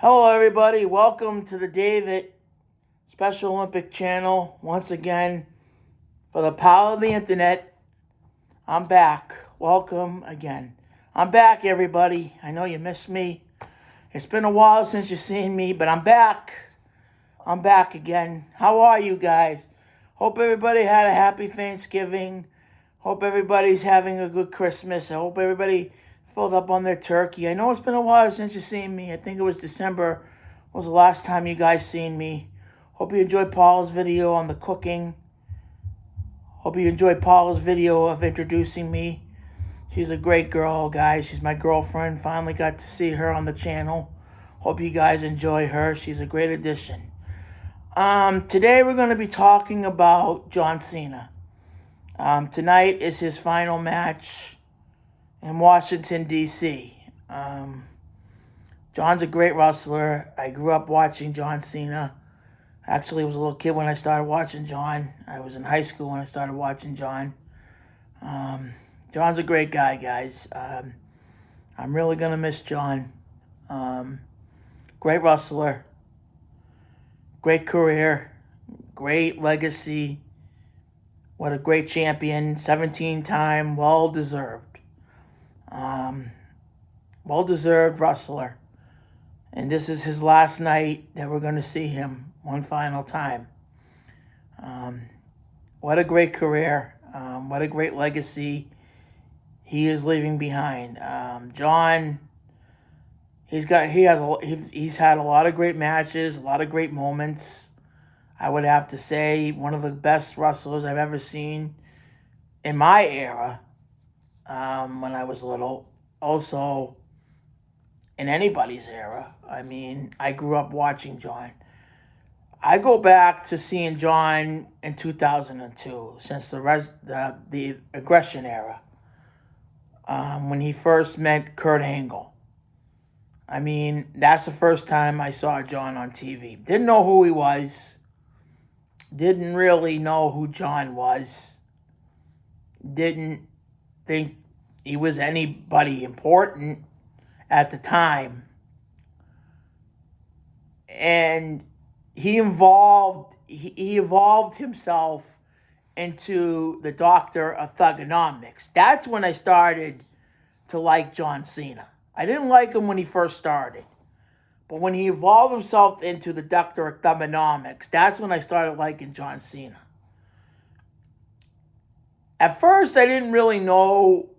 Hello, everybody. Welcome to the David Special Olympic channel. Once again, for the power of the internet, I'm back. Welcome again. I'm back, everybody. I know you missed me. It's been a while since you've seen me, but I'm back. I'm back again. How are you guys? Hope everybody had a happy Thanksgiving. Hope everybody's having a good Christmas. I hope everybody filled up on their turkey. I know it's been a while since you've seen me. I think it was December was the last time you guys seen me. Hope you enjoyed Paula's video on the cooking. Hope you enjoyed Paula's video of introducing me. She's a great girl, guys. She's my girlfriend. Finally got to see her on the channel. Hope you guys enjoy her. She's a great addition. Today we're going to be talking about John Cena. Tonight is his final match in Washington, D.C. John's a great wrestler. I grew up watching John Cena. Actually, I was a little kid when I started watching John. I was in high school when I started watching John. John's a great guy, guys. I'm really going to miss John. Great wrestler. Great career. Great legacy. What a great champion. 17-time, well-deserved. Well-deserved wrestler. And this is his last night that we're going to see him one final time. What a great career. What a great legacy he is leaving behind. John, he's had a lot of great matches, a lot of great moments. I would have to say one of the best wrestlers I've ever seen in my era. When I was little, also in anybody's era. I mean, I grew up watching John. I go back to seeing John in 2002, since the aggression era, when he first met Kurt Angle. I mean, that's the first time I saw John on TV. Didn't know who he was. Didn't really know who John was. Didn't think he was anybody important at the time. And he evolved himself into the doctor of thugonomics. That's when I started to like John Cena. I didn't like him when he first started. But when he evolved himself into the doctor of thugonomics, that's when I started liking John Cena. At first, I didn't really know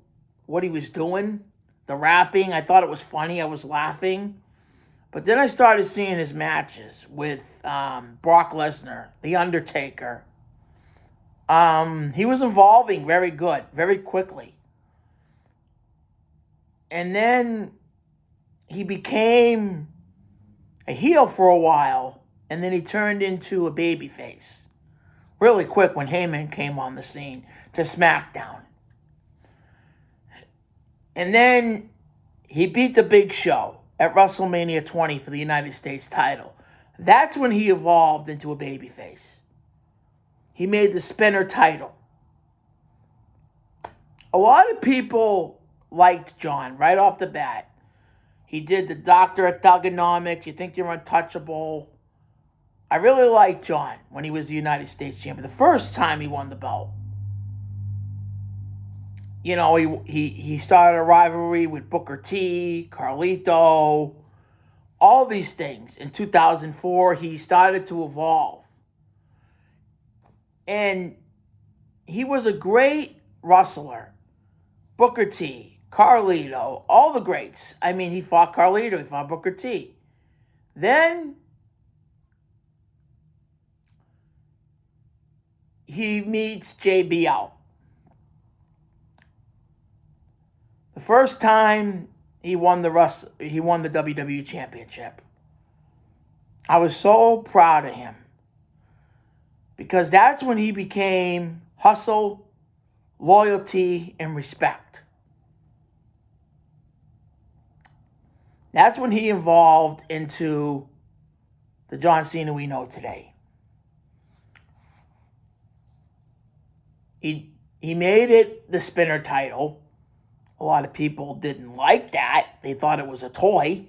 what he was doing. The rapping, I thought it was funny. I was laughing. But then I started seeing his matches with Brock Lesnar, The Undertaker. He was evolving very good, very quickly. And then he became a heel for a while, and then he turned into a babyface really quick when Heyman came on the scene to SmackDown. And then he beat the Big Show at WrestleMania 20 for the United States title. That's when he evolved into a babyface. He made the spinner title. A lot of people liked John right off the bat. He did the Doctor of Thugonomics. You think you're untouchable. I really liked John when he was the United States champion. The first time he won the belt. You know, he started a rivalry with Booker T, Carlito, all these things. In 2004, he started to evolve. And he was a great wrestler. Booker T, Carlito, all the greats. I mean, he fought Carlito, he fought Booker T. Then he meets JBL. The first time he won the WWE Championship. I was so proud of him. Because that's when he became hustle, loyalty, and respect. That's when he evolved into the John Cena we know today. He made it the spinner title. A lot of people didn't like that. They thought it was a toy.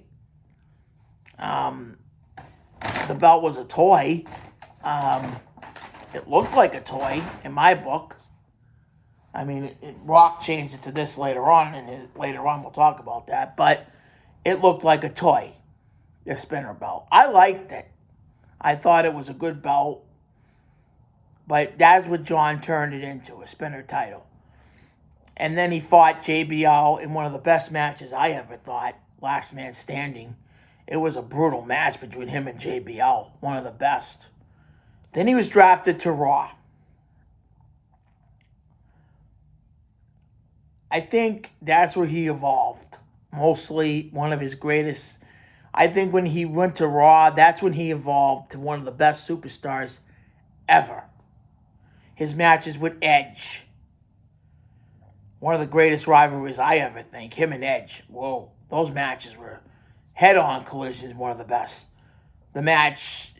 The belt was a toy. It looked like a toy in my book. I mean, Rock changed it to this later on, and later on we'll talk about that. But it looked like a toy, the spinner belt. I liked it. I thought it was a good belt. But that's what John turned it into, a spinner title. And then he fought JBL in one of the best matches I ever thought, Last Man Standing. It was a brutal match between him and JBL, one of the best. Then he was drafted to Raw. I think that's where he evolved. Mostly one of his greatest. I think when he went to Raw, that's when he evolved to one of the best superstars ever. His matches with Edge. One of the greatest rivalries I ever think. Him and Edge. Whoa. Those matches were head-on collisions, one of the best. The match,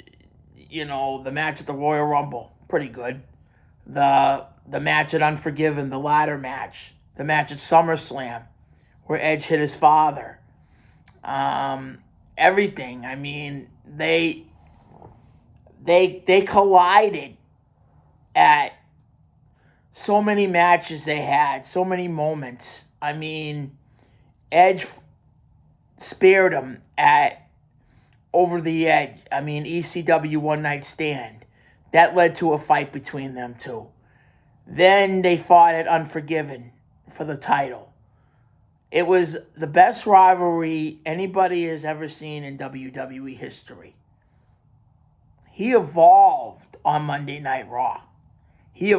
the match at the Royal Rumble, pretty good. The match at Unforgiven, the ladder match. The match at SummerSlam, where Edge hit his father. Everything. I mean, they collided at so many matches they had, so many moments. I mean, Edge speared him at Over the Edge. I mean, ECW One Night Stand. That led to a fight between them two. Then they fought at Unforgiven for the title. It was the best rivalry anybody has ever seen in WWE history. He evolved on Monday Night Raw. He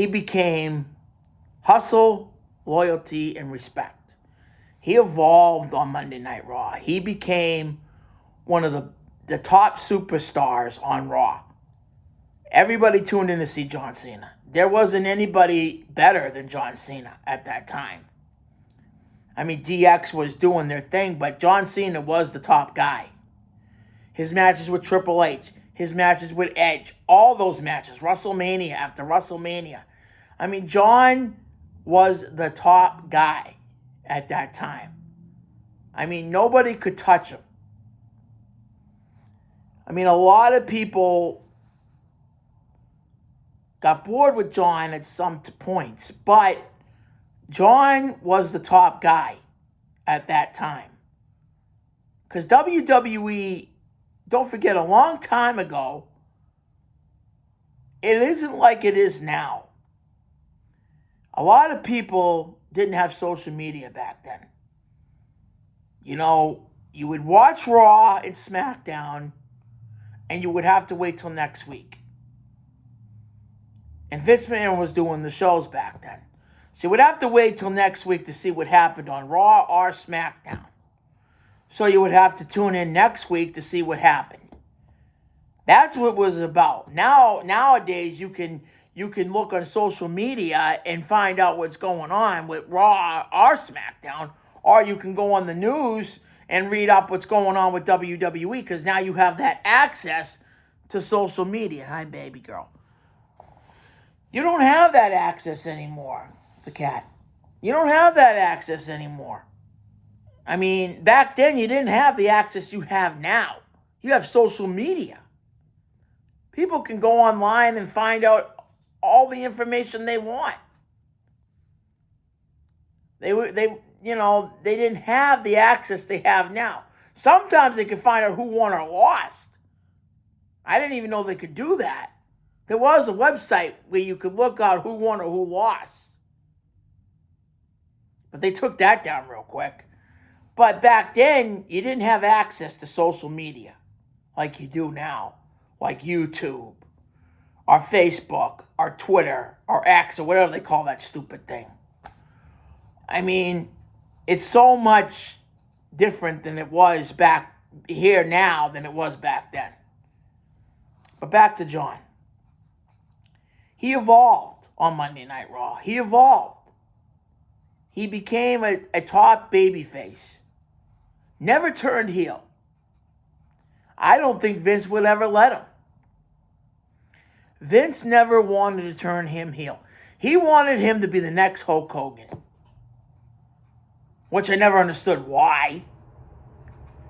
became hustle, loyalty, and respect. He evolved on Monday Night Raw. He became one of the top superstars on Raw. Everybody tuned in to see John Cena. There wasn't anybody better than John Cena at that time. I mean, DX was doing their thing, but John Cena was the top guy. His matches with Triple H, his matches with Edge, all those matches, WrestleMania after WrestleMania. I mean, John was the top guy at that time. I mean, nobody could touch him. I mean, a lot of people got bored with John at some points, but John was the top guy at that time. Because WWE, don't forget, a long time ago, it isn't like it is now. A lot of people didn't have social media back then. You would watch Raw and SmackDown, and you would have to wait till next week. And Vince McMahon was doing the shows back then. So you would have to wait till next week to see what happened on Raw or SmackDown. So you would have to tune in next week to see what happened. That's what it was about. Nowadays, you can look on social media and find out what's going on with Raw or SmackDown, or you can go on the news and read up what's going on with WWE, because now you have that access to social media. Hi, baby girl. You don't have that access anymore. It's a cat. You don't have that access anymore. I mean, back then you didn't have the access you have now. You have social media. People can go online and find out all the information they want. They didn't have the access they have now. Sometimes they could find out who won or lost. I didn't even know they could do that. There was a website where you could look out who won or who lost. But they took that down real quick. But back then, you didn't have access to social media like you do now. Like YouTube, or Facebook, or Twitter, or X, or whatever they call that stupid thing. I mean, it's so much different than it was back here now than it was back then. But back to John. He evolved on Monday Night Raw. He evolved. He became a top babyface. Never turned heel. I don't think Vince would ever let him. Vince never wanted to turn him heel. He wanted him to be the next Hulk Hogan. Which I never understood why.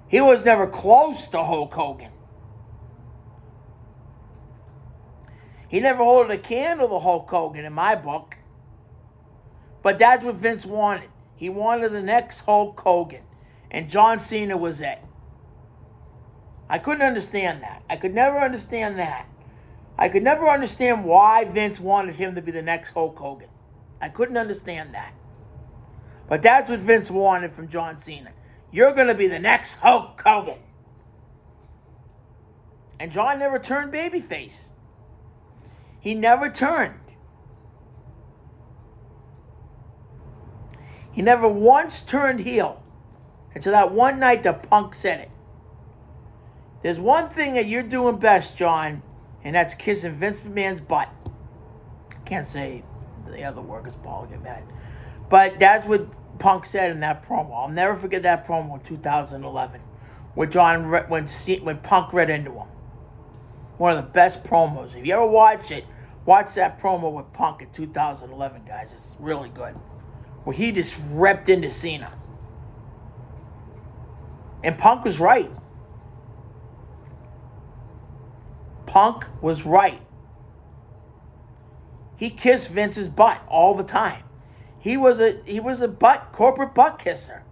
He was never close to Hulk Hogan. He never held a candle to Hulk Hogan in my book. But that's what Vince wanted. He wanted the next Hulk Hogan. And John Cena was it. I couldn't understand that. I could never understand that. I could never understand why Vince wanted him to be the next Hulk Hogan. I couldn't understand that. But that's what Vince wanted from John Cena. You're going to be the next Hulk Hogan. And John never turned babyface. He never turned. He never once turned heel. Until that one night that Punk said it. There's one thing that you're doing best, John, and that's kissing Vince McMahon's butt. I can't say the other word because Paul will get mad. But that's what Punk said in that promo. I'll never forget that promo in 2011. When Punk read into him. One of the best promos. If you ever watch it, watch that promo with Punk in 2011, guys. It's really good. Where he just repped into Cena. And Punk was right. Punk was right. He kissed Vince's butt all the time. He was a corporate butt kisser.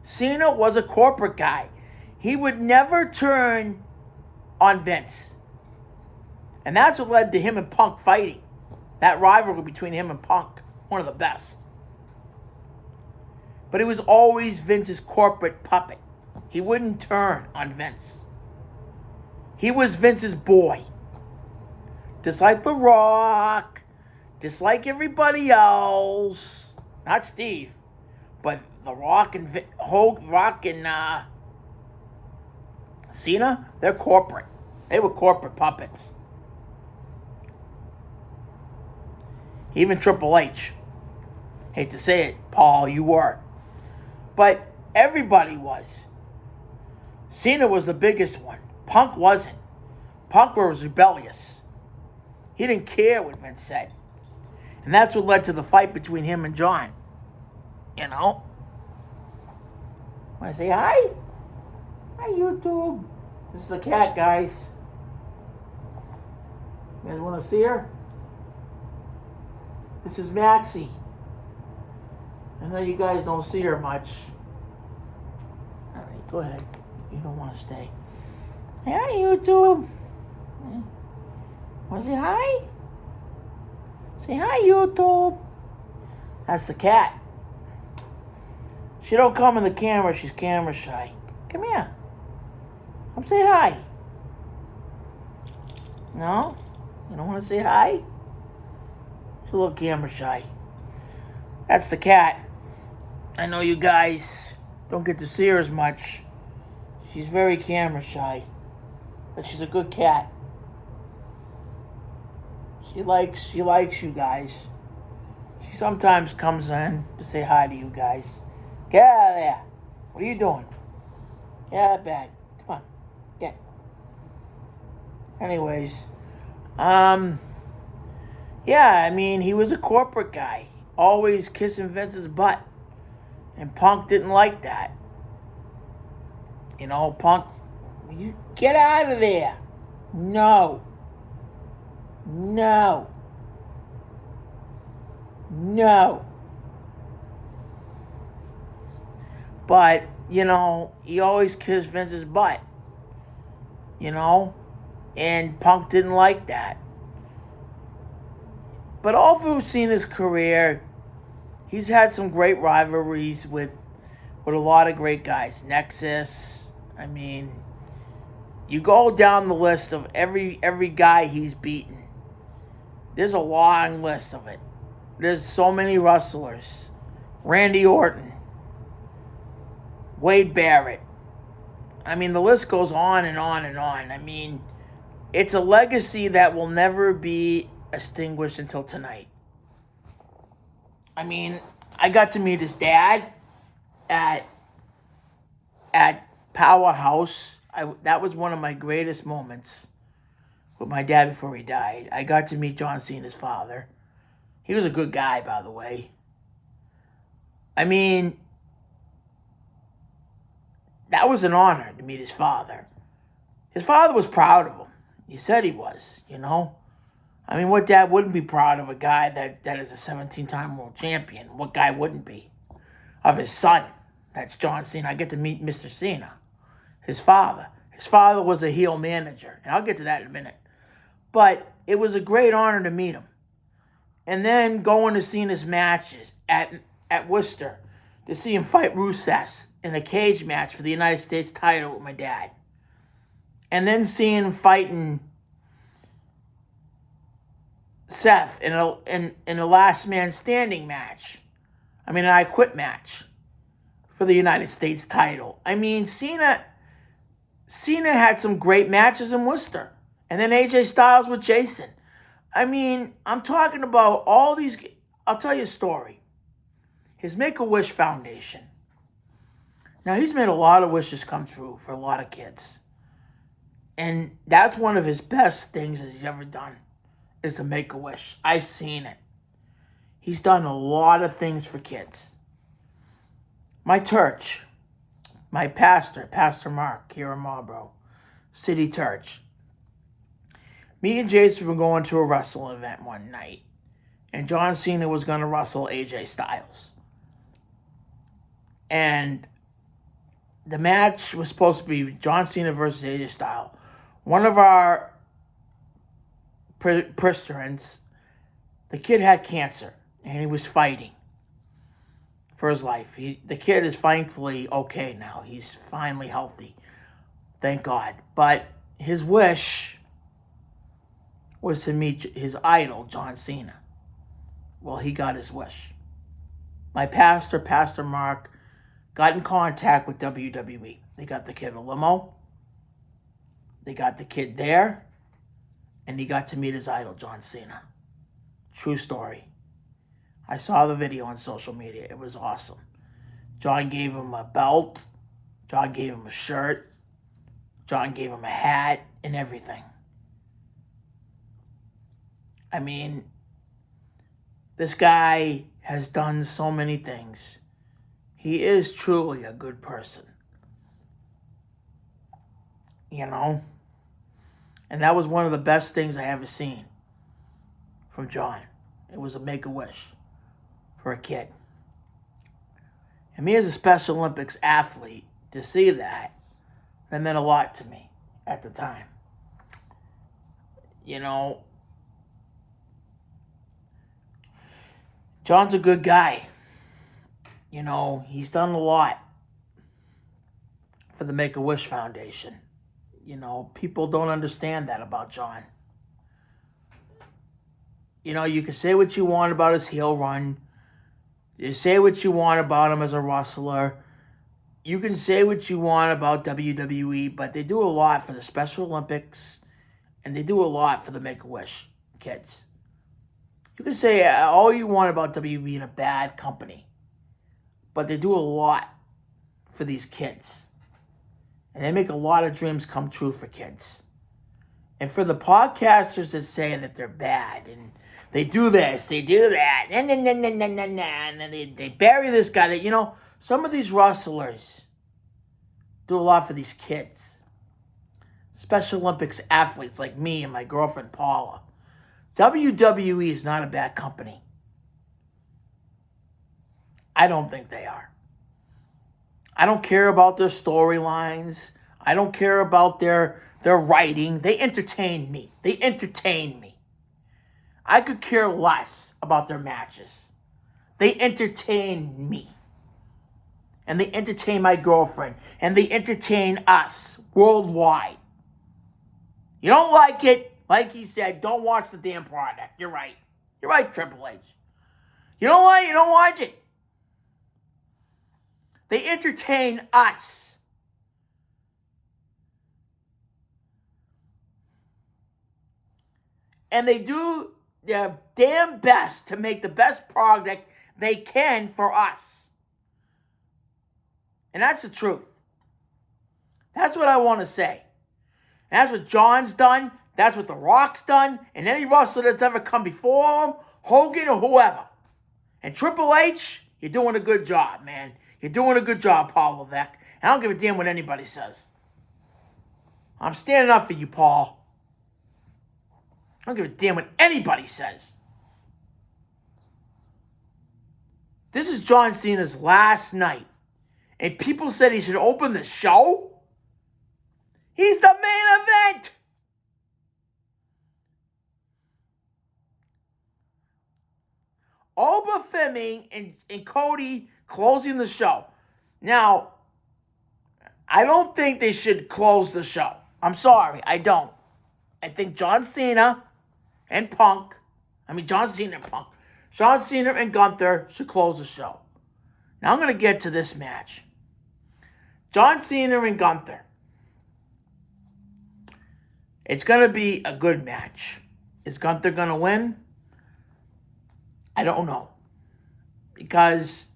Cena was a corporate guy. He would never turn on Vince. And that's what led to him and Punk fighting. That rivalry between him and Punk. One of the best. But it was always Vince's corporate puppet. He wouldn't turn on Vince. He was Vince's boy. Just like The Rock. Just like everybody else. Not Steve. But The Rock and Cena, they're corporate. They were corporate puppets. Even Triple H. Hate to say it, Paul, you were. But everybody was. Cena was the biggest one. Punk wasn't. Punk was rebellious. He didn't care what Vince said. And that's what led to the fight between him and John. You know? Want to say hi? Hi, YouTube. This is the cat, guys. You guys want to see her? This is Maxie. I know you guys don't see her much. Alright, go ahead. You don't want to stay. Hey, hi, YouTube. Want to say hi? Say hi, YouTube. That's the cat. She don't come in the camera. She's camera shy. Come here. Come say hi. No? You don't want to say hi? She's a little camera shy. That's the cat. I know you guys don't get to see her as much. She's very camera shy. But she's a good cat. She likes you guys. She sometimes comes in to say hi to you guys. Get out of there. What are you doing? Get out of that bag. Come on. Get. Anyways. Yeah, I mean, he was a corporate guy. Always kissing Vince's butt. And Punk didn't like that. You know, Punk, you get out of there. No. No. No. But, you know, he always kissed Vince's butt. You know? And Punk didn't like that. But all through Cena's career, he's had some great rivalries with a lot of great guys. Nexus. I mean, you go down the list of every guy he's beaten. There's a long list of it. There's so many wrestlers. Randy Orton. Wade Barrett. I mean, the list goes on and on and on. I mean, it's a legacy that will never be extinguished until tonight. I mean, I got to meet his dad at Powerhouse. That was one of my greatest moments with my dad before he died. I got to meet John Cena's father. He was a good guy, by the way. I mean, that was an honor to meet his father. His father was proud of him. He said he was, you know. I mean, what dad wouldn't be proud of a guy that is a 17-time world champion? What guy wouldn't be? Of his son. That's John Cena. I get to meet Mr. Cena, his father. His father was a heel manager, and I'll get to that in a minute. But it was a great honor to meet him. And then going to Cena's matches at Worcester to see him fight Rusev in a cage match for the United States title with my dad. And then seeing him fighting Seth in a last man standing match. I mean, an I Quit match for the United States title. I mean, Cena had some great matches in Worcester. And then AJ Styles with Jason. I mean, I'm talking about all these. I'll tell you a story. His Make-A-Wish Foundation. Now, he's made a lot of wishes come true for a lot of kids. And that's one of his best things that he's ever done, is to make a wish. I've seen it. He's done a lot of things for kids. My church, my pastor, Pastor Mark, here in Marlboro, City Church. Me and Jason were going to a wrestling event one night, and John Cena was going to wrestle AJ Styles. And the match was supposed to be John Cena versus AJ Styles. One of our parishioners, the kid had cancer, and he was fighting for his life. The kid is thankfully okay now. He's finally healthy. Thank God. But his wish was to meet his idol, John Cena. Well, he got his wish. My pastor, Pastor Mark, got in contact with WWE. They got the kid a limo. They got the kid there. And he got to meet his idol, John Cena. True story. I saw the video on social media. It was awesome. John gave him a belt. John gave him a shirt. John gave him a hat and everything. I mean, this guy has done so many things. He is truly a good person. You know? And that was one of the best things I ever seen from John. It was a Make-A-Wish for a kid. And me as a Special Olympics athlete, to see that meant a lot to me at the time. You know, John's a good guy. You know, he's done a lot for the Make-A-Wish Foundation. You know, people don't understand that about John. You know, you can say what you want about his heel run. You say what you want about him as a wrestler. You can say what you want about WWE, but they do a lot for the Special Olympics, and they do a lot for the Make-A-Wish kids. You can say all you want about WWE being a bad company, but they do a lot for these kids. And they make a lot of dreams come true for kids. And for the podcasters that say that they're bad, and they do this, they do that, and then they bury this guy. That, you know, some of these wrestlers do a lot for these kids. Special Olympics athletes like me and my girlfriend Paula. WWE is not a bad company. I don't think they are. I don't care about their storylines. I don't care about their writing. They entertain me. They entertain me. I could care less about their matches. They entertain me. And they entertain my girlfriend. And they entertain us worldwide. You don't like it, like he said, don't watch the damn product. You're right. You're right, Triple H. You don't like it, you don't watch it. They entertain us. And they do their damn best to make the best product they can for us. And that's the truth. That's what I want to say. And that's what John's done. That's what The Rock's done. And any wrestler that's ever come before him, Hogan or whoever. And Triple H, you're doing a good job, man. You're doing a good job, Paul Levesque. I don't give a damn what anybody says. I'm standing up for you, Paul. I don't give a damn what anybody says. This is John Cena's last night. And people said he should open the show? He's the main event! Oba Fleming and Cody closing the show. Now, I don't think they should close the show. I'm sorry, I don't. I think John Cena and Punk, John Cena and Gunther should close the show. Now I'm going to get to this match. John Cena and Gunther. It's going to be a good match. Is Gunther going to win? I don't know. Because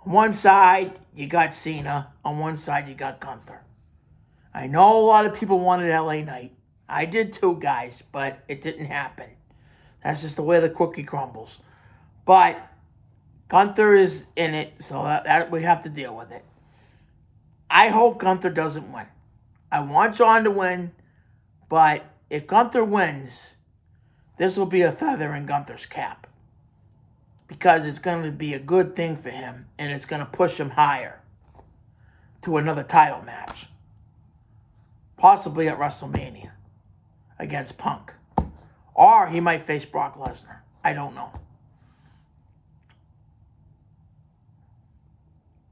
on one side, you got Cena. On one side, you got Gunther. I know a lot of people wanted LA Knight. I did too, guys, but it didn't happen. That's just the way the cookie crumbles. But Gunther is in it, so that we have to deal with it. I hope Gunther doesn't win. I want John to win, but if Gunther wins, this will be a feather in Gunther's cap. Because it's going to be a good thing for him, and it's going to push him higher to another title match. Possibly at WrestleMania against Punk. Or he might face Brock Lesnar. I don't know.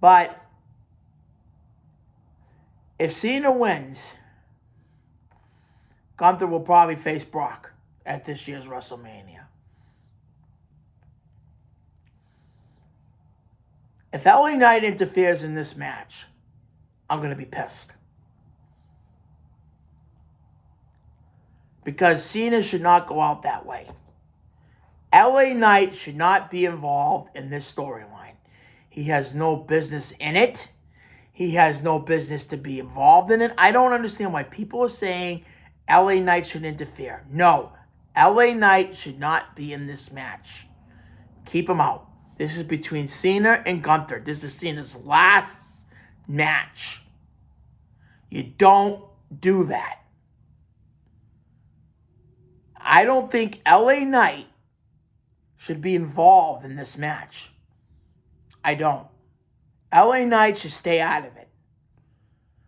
But if Cena wins, Gunther will probably face Brock at this year's WrestleMania. If LA Knight interferes in this match, I'm going to be pissed. Because Cena should not go out that way. LA Knight should not be involved in this storyline. He has no business in it. He has no business to be involved in it. I don't understand why people are saying LA Knight should interfere. No, LA Knight should not be in this match. Keep him out. This is between Cena and Gunther. This is Cena's last match. You don't do that. I don't think LA Knight should be involved in this match. I don't. LA Knight should stay out of it.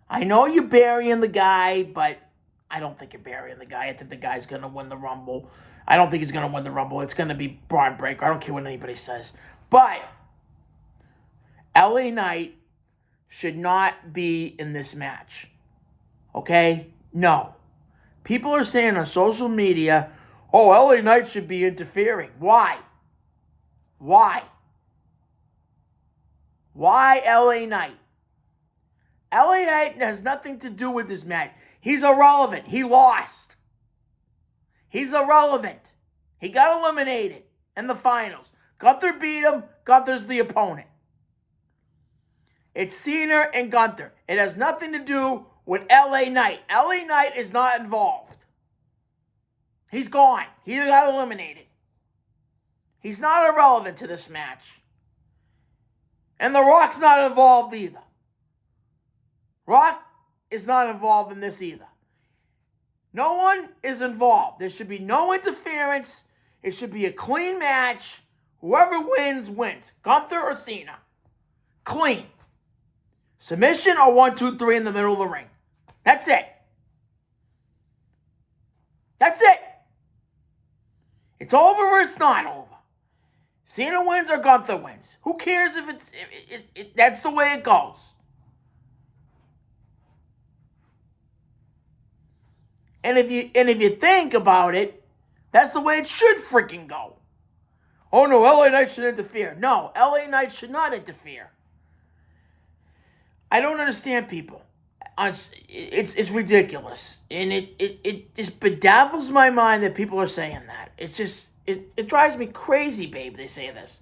I know you're burying the guy, but I don't think you're burying the guy. I think the guy's going to win the Rumble. I don't think he's going to win the Rumble. It's going to be Braun Breaker. I don't care what anybody says. But LA Knight should not be in this match. Okay? No. People are saying on social media, oh, LA Knight should be interfering. Why? Why? Why LA Knight? LA Knight has nothing to do with this match. He's irrelevant. He lost. He's irrelevant. He got eliminated in the finals. Gunther beat him. Gunther's the opponent. It's Cena and Gunther. It has nothing to do with LA Knight. LA Knight is not involved. He's gone. He got eliminated. He's not irrelevant to this match. And The Rock's not involved either. Rock is not involved in this either. No one is involved. There should be no interference. It should be a clean match. Whoever wins, wins. Gunther or Cena. Clean. Submission or 1, 2, 3 in the middle of the ring. That's it. That's it. It's over or it's not over. Cena wins or Gunther wins. Who cares if that's the way it goes. And if you think about it, that's the way it should freaking go. Oh no, LA Knight should interfere. No, LA Knight should not interfere. I don't understand people. It's ridiculous. And it just bedazzles my mind that people are saying that. It's just, it drives me crazy, babe, they say this.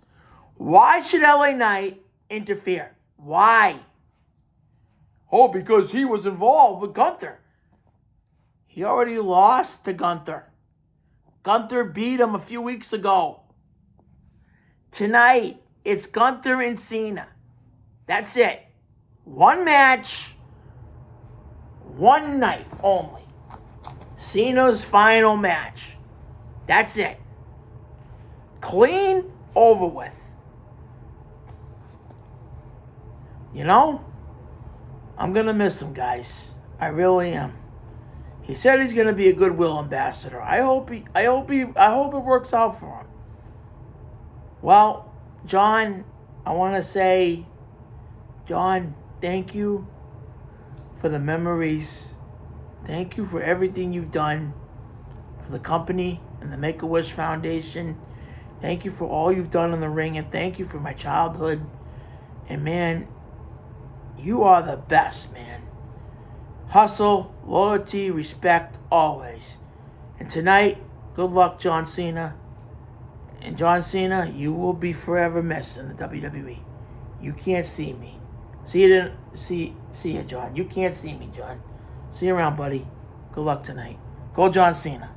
Why should LA Knight interfere? Why? Oh, because he was involved with Gunther. He already lost to Gunther. Gunther beat him a few weeks ago. Tonight, it's Gunther and Cena. That's it. One match, one night only. Cena's final match. That's it. Clean, over with. You know, I'm going to miss him, guys. I really am. He said he's going to be a goodwill ambassador. I hope it works out for him. Well, John, I want to say, John, thank you for the memories. Thank you for everything you've done for the company and the Make-A-Wish Foundation. Thank you for all you've done in the ring, and thank you for my childhood. And man, you are the best, man. Hustle, loyalty, respect, always. And tonight, good luck, John Cena. And John Cena, you will be forever missed in the WWE. You can't see me. See you, John. You can't see me, John. See you around, buddy. Good luck tonight. Go, John Cena.